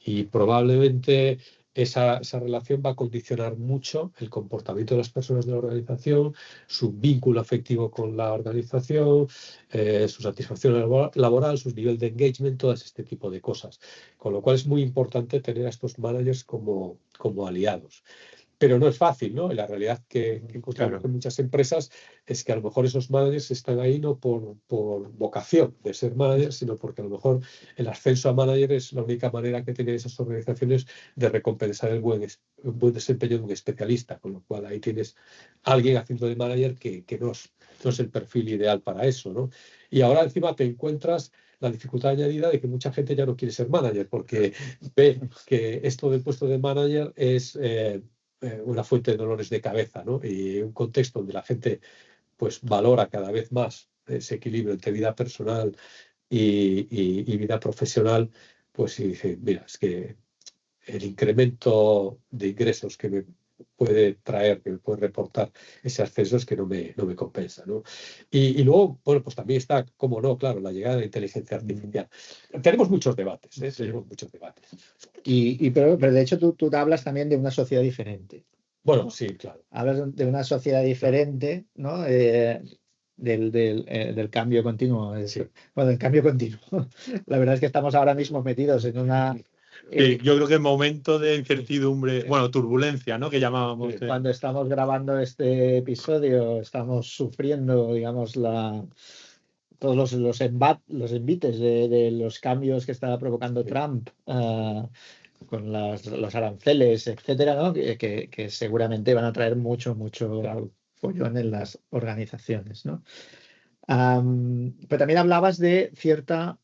y probablemente esa relación va a condicionar mucho el comportamiento de las personas de la organización, su vínculo afectivo con la organización, su satisfacción laboral, su nivel de engagement, todas este tipo de cosas. Con lo cual es muy importante tener a estos managers como aliados. Pero no es fácil, ¿no? La realidad que encontramos en muchas empresas es que a lo mejor esos managers están ahí no por vocación de ser managers, sino porque a lo mejor el ascenso a manager es la única manera que tienen esas organizaciones de recompensar el buen desempeño de un especialista, con lo cual ahí tienes a alguien haciendo de manager que no es el perfil ideal para eso, ¿no? Y ahora encima te encuentras la dificultad añadida de que mucha gente ya no quiere ser manager porque ve que esto del puesto de manager es una fuente de dolores de cabeza, ¿no? Y un contexto donde la gente pues valora cada vez más ese equilibrio entre vida personal y vida profesional, pues y dice, mira, es que el incremento de ingresos que me puede traer, que me puede reportar ese ascenso es que no me compensa, ¿no? Y luego, bueno, pues también está, como no, claro, la llegada de la inteligencia artificial. Tenemos muchos debates, ¿eh? Sí. Tenemos muchos debates. Pero de hecho tú hablas también de una sociedad diferente. Bueno, ¿no? sí, claro. Hablas de una sociedad diferente, ¿no? Del cambio continuo. Sí. Bueno, el cambio continuo. La verdad es que estamos ahora mismo metidos en una... Sí, yo creo que el momento de incertidumbre, bueno, turbulencia, ¿no? Que llamábamos. Cuando estamos grabando este episodio, estamos sufriendo, digamos, todos los envites de los cambios que está provocando Trump con los aranceles, etcétera, ¿no? que seguramente van a traer mucho follón en las organizaciones, ¿no? Pero también hablabas de cierta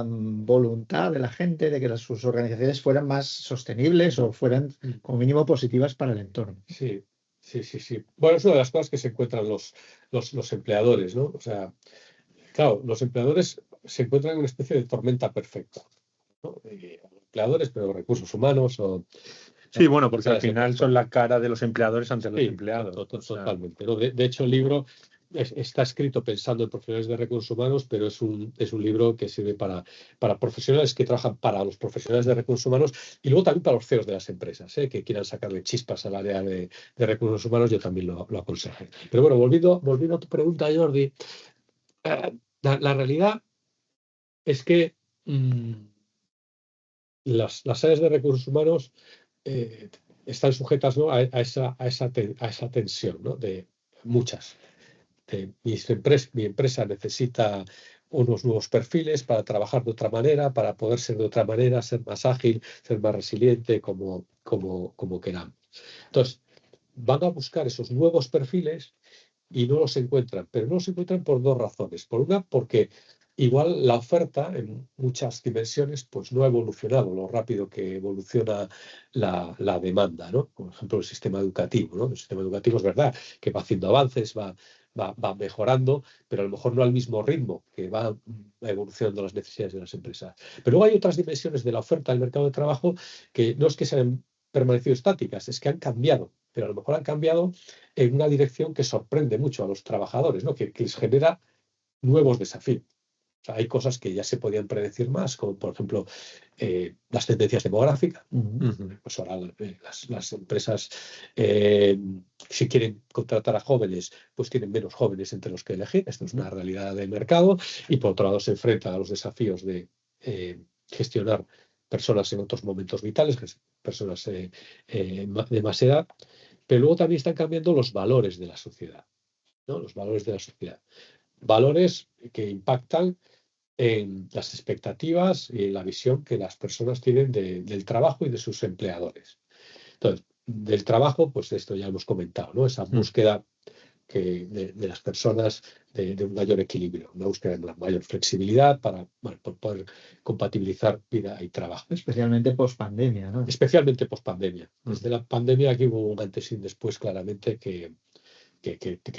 voluntad de la gente de que sus organizaciones fueran más sostenibles o fueran como mínimo positivas para el entorno. Sí. Bueno, es una de las cosas que se encuentran los empleadores, ¿no? O sea, claro, los empleadores se encuentran en una especie de tormenta perfecta, ¿no? Empleadores, pero recursos humanos o... Sí, bueno, porque al final son la cara de los empleadores ante los empleados. Totalmente, ¿no? De hecho, el libro está escrito pensando en profesionales de recursos humanos, pero es un libro que sirve para profesionales que trabajan para los profesionales de recursos humanos y luego también para los CEOs de las empresas, que quieran sacarle chispas al área de recursos humanos, yo también lo aconsejo. Pero bueno, volviendo a tu pregunta, Jordi, la realidad es que las áreas de recursos humanos están sujetas, ¿no? a esa tensión, ¿no? De muchas. Mi empresa necesita unos nuevos perfiles para trabajar de otra manera, para poder ser de otra manera, ser más ágil, ser más resiliente, como queramos. Entonces, van a buscar esos nuevos perfiles y no los encuentran, pero no los encuentran por dos razones. Por una, porque igual la oferta en muchas dimensiones pues no ha evolucionado lo rápido que evoluciona la demanda, ¿no? Por ejemplo, el sistema educativo, ¿no? El sistema educativo es verdad que va haciendo avances, va mejorando, pero a lo mejor no al mismo ritmo que va evolucionando las necesidades de las empresas. Pero luego hay otras dimensiones de la oferta del mercado de trabajo que no es que se han permanecido estáticas, es que han cambiado, pero a lo mejor han cambiado en una dirección que sorprende mucho a los trabajadores, ¿no? Que les genera nuevos desafíos. O sea, hay cosas que ya se podían predecir más, como por ejemplo las tendencias demográficas. Pues ahora las empresas, si quieren contratar a jóvenes, pues tienen menos jóvenes entre los que elegir. Esto es una realidad del mercado. Y por otro lado se enfrentan a los desafíos de gestionar personas en otros momentos vitales, personas de más edad. Pero luego también están cambiando los valores de la sociedad, ¿no? Los valores de la sociedad. Valores que impactan en las expectativas y en la visión que las personas tienen del trabajo y de sus empleadores. Entonces, del trabajo, pues esto ya hemos comentado, ¿no? Esa búsqueda de las personas de un mayor equilibrio, una búsqueda de una mayor flexibilidad para poder compatibilizar vida y trabajo. Especialmente post-pandemia, ¿no? Especialmente post-pandemia. Desde la pandemia aquí hubo un antes y un después claramente que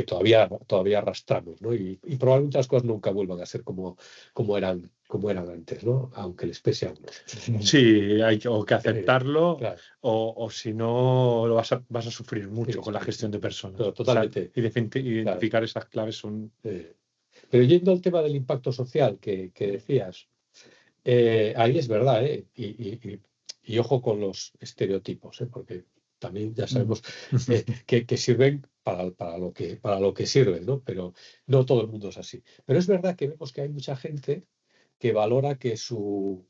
todavía arrastramos, ¿no? Y probablemente las cosas nunca vuelvan a ser como eran antes, ¿no? Aunque les pese a unos. Sí, hay que aceptarlo, claro. o si no, vas a sufrir mucho Sí, con la gestión de personas. No, totalmente. O sea, identificar esas claves son... Pero yendo al tema del impacto social que decías, ahí es verdad, ¿eh? Y ojo con los estereotipos, ¿eh? Porque también ya sabemos que sirven para lo que sirven, ¿no? Pero no todo el mundo es así. Pero es verdad que vemos que hay mucha gente que valora que su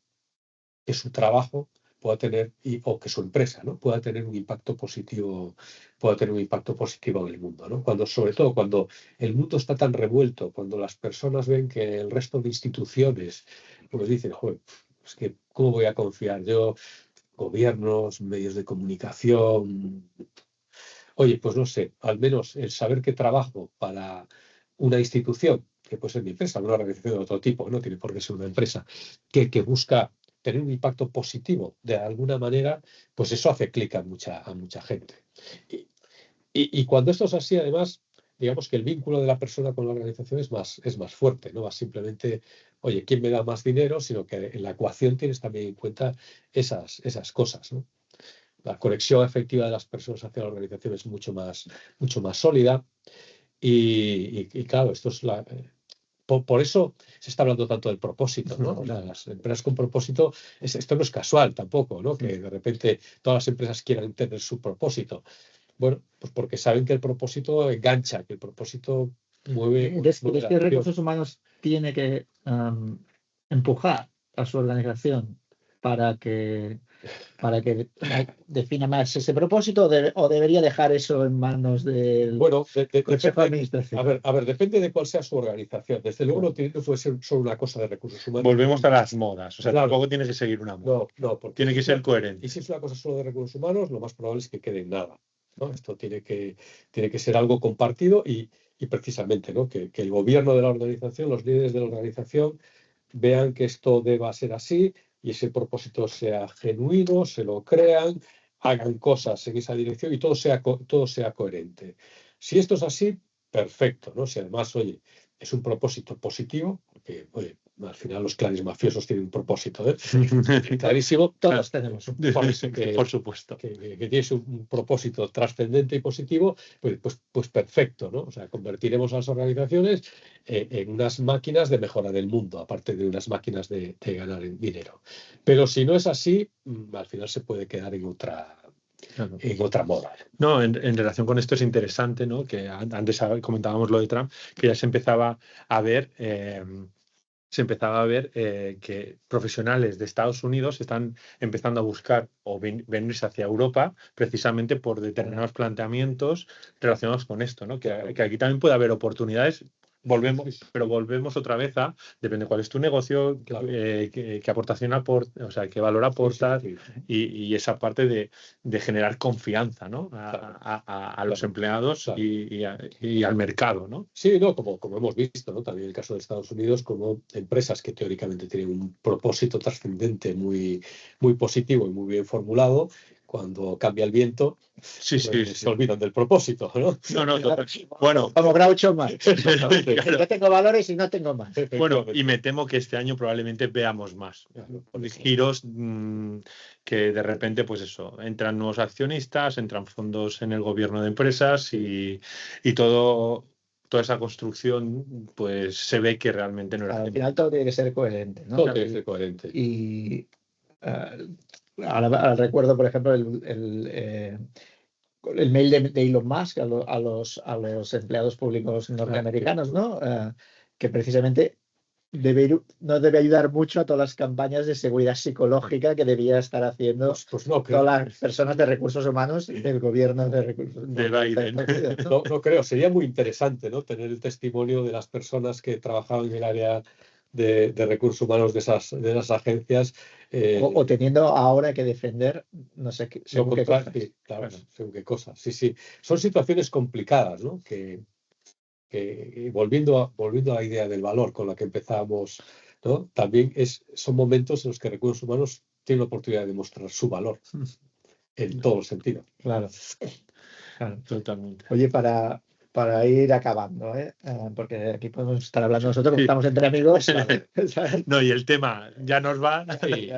trabajo pueda tener, o que su empresa, ¿no? pueda tener un impacto positivo, en el mundo, ¿no? Sobre todo cuando el mundo está tan revuelto, cuando las personas ven que el resto de instituciones pues dicen, joder, es que ¿cómo voy a confiar yo? Gobiernos, medios de comunicación. Oye, pues no sé, al menos el saber que trabajo para una institución, que puede ser mi empresa, una organización de otro tipo, no tiene por qué ser una empresa, que busca tener un impacto positivo de alguna manera, pues eso hace clic a mucha gente. Y cuando esto es así, además, digamos que el vínculo de la persona con la organización es más fuerte, no va simplemente, oye, ¿quién me da más dinero? Sino que en la ecuación tienes también en cuenta esas cosas, ¿no? La conexión efectiva de las personas hacia la organización es mucho más sólida y claro, esto es por eso se está hablando tanto del propósito, ¿no? O sea, las empresas con propósito, esto no es casual tampoco, ¿no? Que de repente todas las empresas quieran tener su propósito. Bueno, pues porque saben que el propósito engancha, que el propósito mueve. ¿Crees que recursos humanos tiene que empujar a su organización para que defina más ese propósito, o debería dejar eso en manos del Consejo de Administración? A ver, depende de cuál sea su organización. Desde luego no puede ser solo una cosa de recursos humanos. Volvemos a las modas. O sea, Claro. tampoco tienes que seguir una moda. No, porque tiene que ser coherente. Y si es una cosa solo de recursos humanos, lo más probable es que quede en nada, ¿no? Esto tiene que ser algo compartido y precisamente, ¿no? Que el gobierno de la organización, los líderes de la organización, vean que esto deba ser así y ese propósito sea genuino, se lo crean, hagan cosas en esa dirección y todo sea coherente. Si esto es así, perfecto, ¿no? Si además, oye, es un propósito positivo, porque, oye, al final los clanes mafiosos tienen un propósito, ¿eh? Clarísimo. Todos tenemos un propósito. Por supuesto. Que tiene un propósito trascendente y positivo, pues perfecto, ¿no? O sea, convertiremos a las organizaciones en unas máquinas de mejora del mundo, aparte de unas máquinas de ganar dinero. Pero si no es así, al final se puede quedar en otra moda. No, en relación con esto es interesante, ¿no? Que antes comentábamos lo de Trump, que ya se empezaba a ver que profesionales de Estados Unidos están empezando a buscar o venirse hacia Europa precisamente por determinados planteamientos relacionados con esto, ¿no? Que aquí también puede haber oportunidades volvemos otra vez a, depende cuál es tu negocio, Claro. qué aportación aporta, o sea, qué valor aportas, Sí. y esa parte de generar confianza, ¿no? Claro. a los Claro. empleados Claro. y al mercado, ¿no? Sí, no, como hemos visto, ¿no? También en el caso de Estados Unidos, como empresas que teóricamente tienen un propósito trascendente muy, muy positivo y muy bien formulado, cuando cambia el viento, Sí, pues se olvidan del propósito, ¿no? No, bueno, Como Groucho Marx. Exactamente. claro. Yo tengo valores y no tengo más. Bueno, y me temo que este año probablemente veamos más Claro, por eso. giros, que de repente, pues eso, entran nuevos accionistas, entran fondos en el gobierno de empresas y toda esa construcción, pues se ve que realmente no era Al tiempo. final todo tiene que ser coherente, ¿no? Todo tiene que ser coherente. Y ahora recuerdo, por ejemplo, el mail de Elon Musk a los empleados públicos norteamericanos, ¿no? Que precisamente no debe ayudar mucho a todas las campañas de seguridad psicológica que debía estar haciendo Pues no creo. todas las personas de recursos humanos del gobierno de recursos De Biden. No creo. Sería muy interesante, ¿no? Tener el testimonio de las personas que trabajaban en el área de recursos humanos de esas agencias. O teniendo ahora que defender, no sé, según qué cosas. Sí, claro, según qué cosas. Sí. Son situaciones complicadas, ¿no? Que volviendo a la idea del valor con la que empezamos, ¿no? También son momentos en los que recursos humanos tienen la oportunidad de mostrar su valor en todos los sentidos. Claro. Totalmente. Oye, para ir acabando, porque aquí podemos estar hablando nosotros, como estamos entre amigos. ¿Sabes? No, y el tema ya nos va. Sí,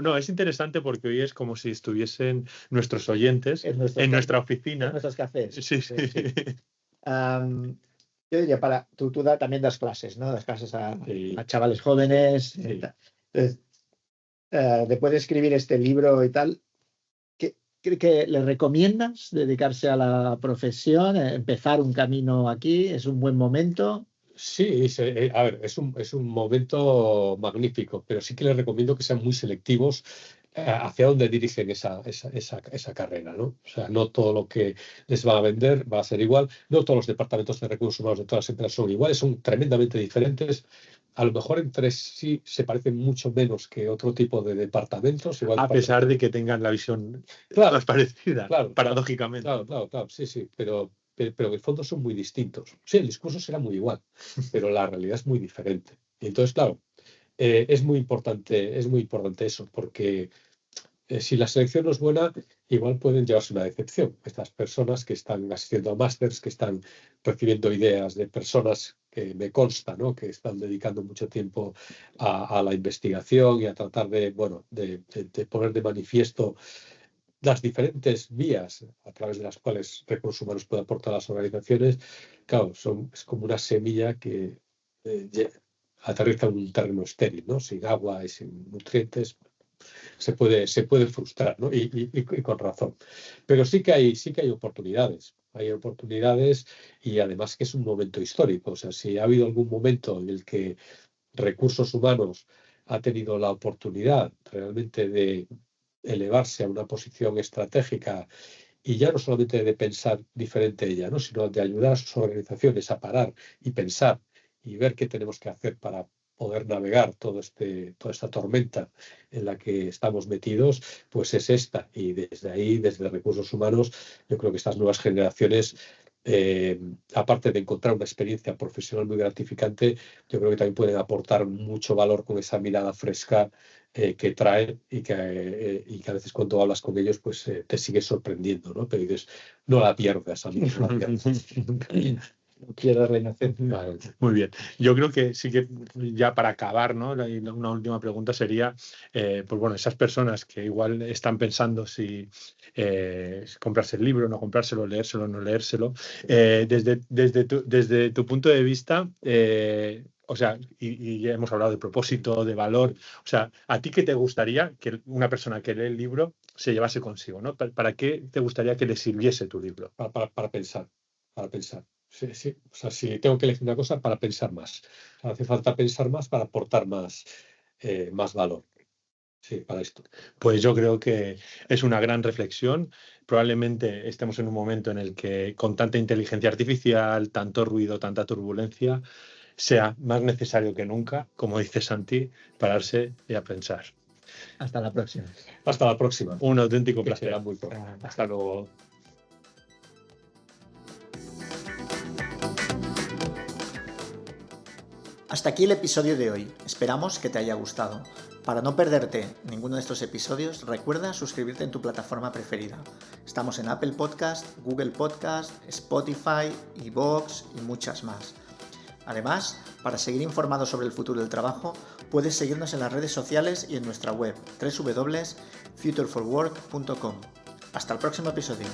No, es interesante porque hoy es como si estuviesen nuestros oyentes en nuestra oficina. En nuestros cafés. Sí. Yo diría, tú también das clases, ¿no? Das clases a chavales jóvenes. Sí. Entonces, después de escribir este libro y tal, ¿qué le recomiendas dedicarse a la profesión, empezar un camino aquí? ¿Es un buen momento? Sí, a ver, es un momento magnífico, pero sí que les recomiendo que sean muy selectivos hacia dónde dirigen esa carrera, ¿no? O sea, no todo lo que les va a vender va a ser igual, no todos los departamentos de recursos humanos de todas las empresas son iguales, son tremendamente diferentes. A lo mejor entre sí se parecen mucho menos que otro tipo de departamentos. Igual a pesar de que tengan la visión más parecida, paradójicamente. Claro, sí, pero en el fondo son muy distintos. Sí, el discurso será muy igual, pero la realidad es muy diferente. Y entonces, claro, es muy importante eso, porque si la selección no es buena, igual pueden llevarse una decepción. Estas personas que están asistiendo a másters, que están recibiendo ideas de personas que me consta, ¿no? Que están dedicando mucho tiempo a la investigación y a tratar de poner de manifiesto las diferentes vías a través de las cuales recursos humanos pueden aportar a las organizaciones. Claro, es como una semilla que aterriza en un terreno estéril, ¿no? Sin agua y sin nutrientes. Se puede frustrar, ¿no? Y con razón. Pero sí que hay oportunidades. Hay oportunidades y además que es un momento histórico. O sea, si ha habido algún momento en el que recursos humanos ha tenido la oportunidad realmente de elevarse a una posición estratégica y ya no solamente de pensar diferente ella, ¿no? Sino de ayudar a sus organizaciones a parar y pensar y ver qué tenemos que hacer para poder navegar toda esta tormenta en la que estamos metidos, pues es esta. Y desde ahí, desde recursos humanos, yo creo que estas nuevas generaciones, aparte de encontrar una experiencia profesional muy gratificante, yo creo que también pueden aportar mucho valor con esa mirada fresca que traen y que a veces cuando hablas con ellos pues te sigue sorprendiendo, ¿no? Pero dices, no la pierdas, amigo, no la pierdas. No pierdas la inocencia. Vale. Muy bien. Yo creo que sí que ya para acabar, ¿no? Una última pregunta sería, pues bueno, esas personas que igual están pensando si comprarse el libro, no comprárselo, leérselo, no leérselo, desde tu punto de vista, o sea, y ya hemos hablado de propósito, de valor, o sea, ¿a ti qué te gustaría que una persona que lee el libro se llevase consigo, ¿no? ¿Para qué te gustaría que le sirviese tu libro? Para pensar. Sí. O sea, si tengo que elegir una cosa, para pensar más. O sea, hace falta pensar más para aportar más valor. Sí, para esto. Pues yo creo que es una gran reflexión. Probablemente estemos en un momento en el que con tanta inteligencia artificial, tanto ruido, tanta turbulencia, sea más necesario que nunca, como dice Santi, pararse y a pensar. Hasta la próxima. Hasta la próxima. Un auténtico Que placer. será muy pronto. Hasta luego. Hasta aquí el episodio de hoy. Esperamos que te haya gustado. Para no perderte ninguno de estos episodios, recuerda suscribirte en tu plataforma preferida. Estamos en Apple Podcast, Google Podcast, Spotify, iVoox y muchas más. Además, para seguir informado sobre el futuro del trabajo, puedes seguirnos en las redes sociales y en nuestra web www.futureforwork.com. Hasta el próximo episodio.